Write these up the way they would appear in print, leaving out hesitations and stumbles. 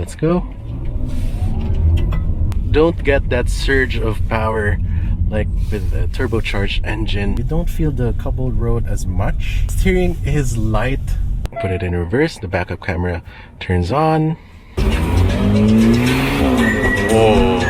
Let's go. Don't get that surge of power like with a turbocharged engine. You don't feel the coupled road as much. Steering is light. Put it in reverse, the backup camera turns on. Whoa.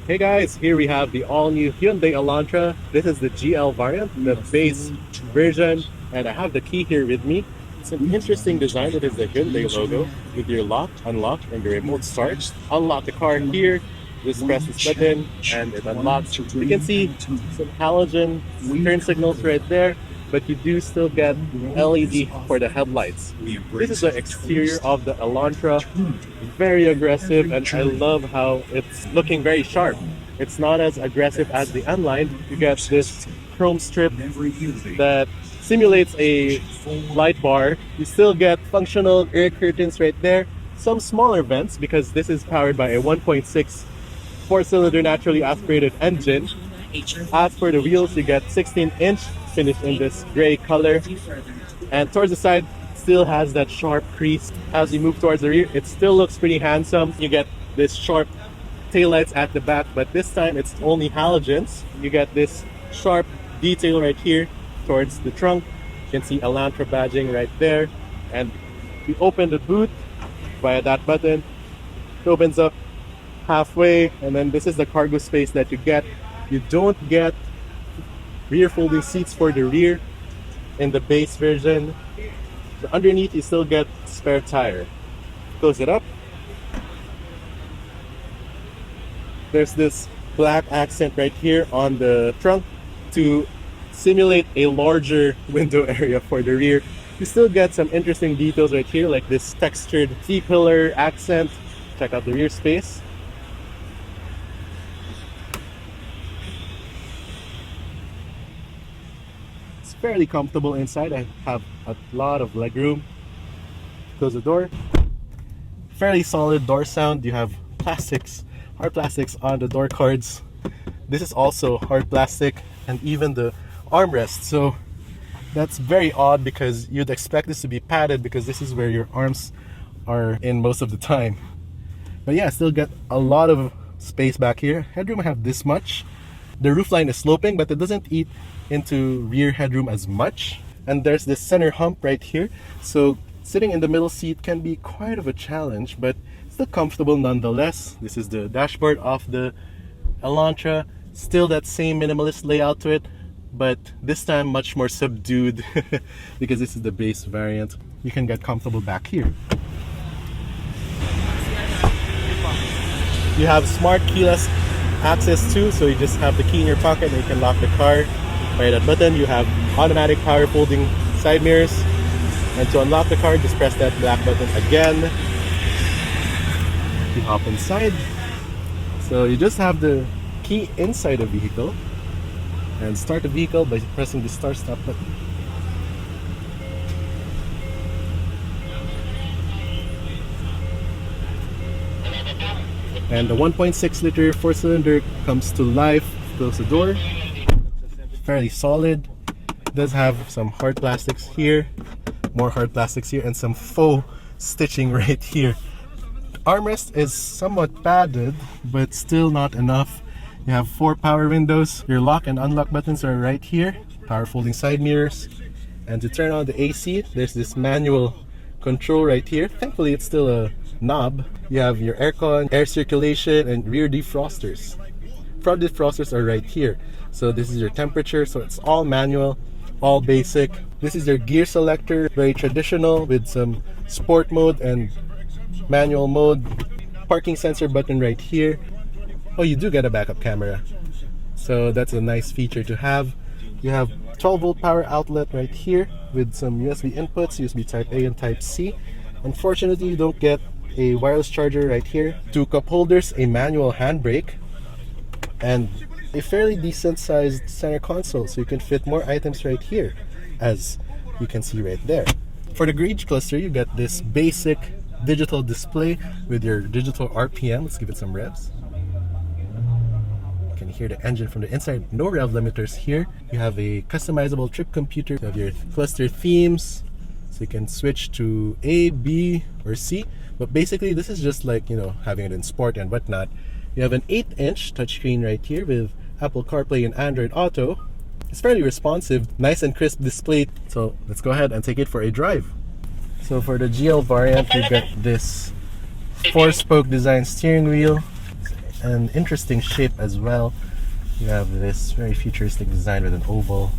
Hey guys, here we have the all-new Hyundai Elantra. This is the GL variant, the base version, and I have the key here with me. It's an interesting design. It is the Hyundai logo with your lock, unlock, and your remote start. Unlock the car here, just press this button and it unlocks. You can see some halogen turn signals right there, but you do still get LED for the headlights. This is the exterior of the Elantra. Very aggressive, and I love how it's looking very sharp. It's not as aggressive as the N-Line. You get this chrome strip that simulates a light bar. You still get functional air curtains right there. Some smaller vents because this is powered by a 1.6 four-cylinder naturally aspirated engine. As for the wheels, you get 16-inch finished in this gray color, and towards the side still has that sharp crease. As you move towards the rear, it still looks pretty handsome. You get this sharp taillights at the back, but this time it's only halogens. You get this sharp detail right here towards the trunk. You can see Elantra badging right there, and you open the boot via that button. It opens up halfway, and then this is the cargo space that you get. You don't get rear folding seats for the rear in the base version. So underneath you still get spare tire. Close it up. There's this black accent right here on the trunk to simulate a larger window area for the rear. You still get some interesting details right here, like this textured T-pillar accent. Check out the rear space. Fairly comfortable inside. I have a lot of legroom. Close the door. Fairly solid door sound. You have plastics, hard plastics on the door cards. This is also hard plastic, and even the armrest. So that's very odd because you'd expect this to be padded because this is where your arms are in most of the time. But yeah, still get a lot of space back here. Headroom I have this much. The roofline is sloping, but it doesn't eat into rear headroom as much. And there's this center hump right here, so sitting in the middle seat can be quite of a challenge, but still comfortable nonetheless. This is the dashboard of the Elantra. Still that same minimalist layout to it, but this time much more subdued because this is the base variant. You can get comfortable back here. You have smart keyless access too, so you just have the key in your pocket and you can lock the car by that button. You have automatic power folding side mirrors, and to unlock the car just press that black button again. You hop inside, so you just have the key inside the vehicle and start the vehicle by pressing the start stop button. And the 1.6 liter four-cylinder comes to life. Close the door. Fairly solid. Does have some hard plastics here, more hard plastics here, and some faux stitching right here. Armrest is somewhat padded, but still not enough. You have 4 power windows. Your lock and unlock buttons are right here. Power folding side mirrors. And to turn on the AC, there's this manual control right here. Thankfully, it's still a knob. You have your aircon, air circulation, and rear defrosters. Front defrosters are right here. So this is your temperature, so it's all manual, all basic. This is your gear selector, very traditional with some sport mode and manual mode. Parking sensor button right here. Oh, you do get a backup camera, so that's a nice feature to have. You have 12 volt power outlet right here with some USB inputs, USB type A and type C. Unfortunately, you don't get a wireless charger right here. 2 cup holders, a manual handbrake, and a fairly decent sized center console, so you can fit more items right here, as you can see right there. For the gauge cluster, you get this basic digital display with your digital RPM. Let's give it some revs. You can hear the engine from the inside. No rev limiters here. You have a customizable trip computer. You have your cluster themes, So you can switch to A, B, or C. But basically, this is just like, you know, having it in sport and whatnot. You have an 8-inch touchscreen right here with Apple CarPlay and Android Auto. It's fairly responsive, nice and crisp display. So let's go ahead and take it for a drive. So for the GL variant, you get this 4-spoke design steering wheel. An interesting shape as well. You have this very futuristic design with an oval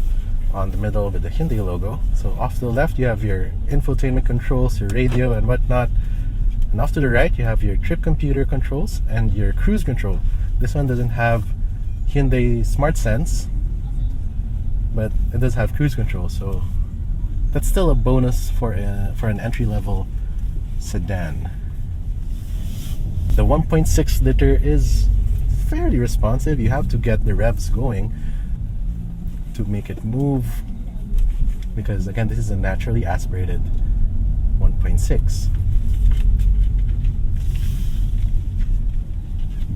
on the middle with the Hyundai logo. So off to the left, you have your infotainment controls, your radio and whatnot. And off to the right, you have your trip computer controls and your cruise control. This one doesn't have Hyundai Smart Sense, but it does have cruise control. So that's still a bonus for an entry-level sedan. The 1.6 liter is fairly responsive. You have to get the revs going to make it move, because again, this is a naturally aspirated 1.6.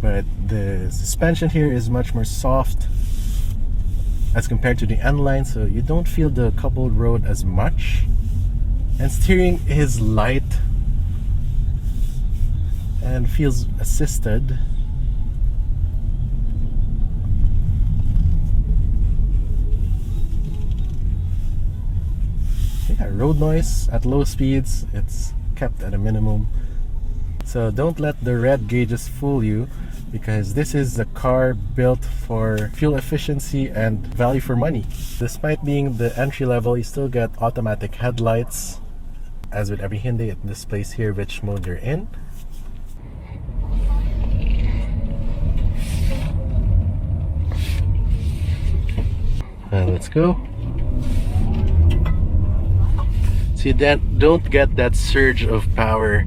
But the suspension here is much more soft as compared to the N-Line, so you don't feel the coupled road as much. And steering is light and feels assisted. Yeah, road noise at low speeds, it's kept at a minimum. So don't let the red gauges fool you, because this is a car built for fuel efficiency and value for money. Despite being the entry level, you still get automatic headlights. As with every Hyundai, it displays here which mode you're in. Let's go. So you don't get that surge of power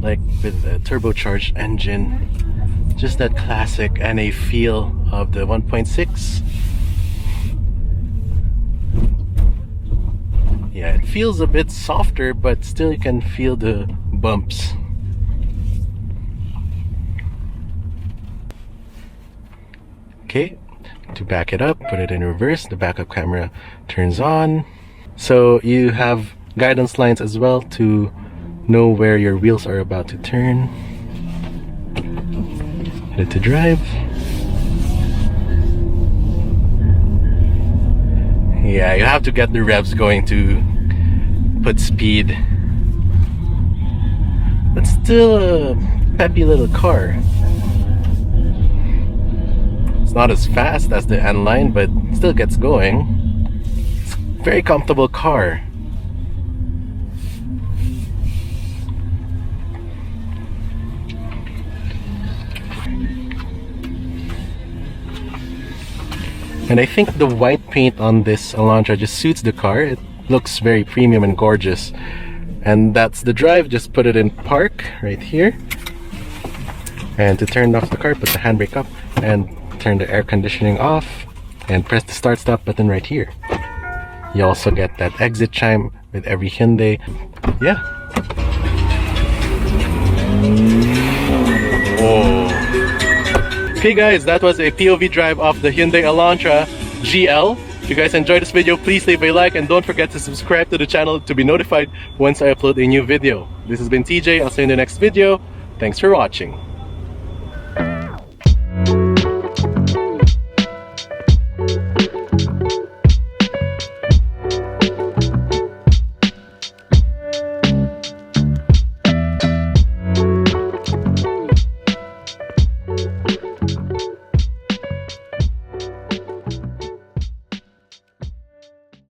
like with a turbocharged engine. Just that classic NA feel of the 1.6. Yeah, it feels a bit softer, but still you can feel the bumps. Okay, to back it up, put it in reverse, the backup camera turns on. So you have guidance lines as well to know where your wheels are about to turn. Ready to drive. Yeah, you have to get the revs going to put speed. But still a peppy little car. It's not as fast as the N-Line, but still gets going. It's a very comfortable car. And I think the white paint on this Elantra just suits the car. It looks very premium and gorgeous. And that's the drive. Just put it in park right here. And to turn off the car, put the handbrake up and turn the air conditioning off. And press the start stop button right here. You also get that exit chime with every Hyundai. Yeah. Whoa. Okay guys, that was a POV drive of the Hyundai Elantra GL. If you guys enjoyed this video, please leave a like and don't forget to subscribe to the channel to be notified once I upload a new video. This has been TJ, I'll see you in the next video. Thanks for watching.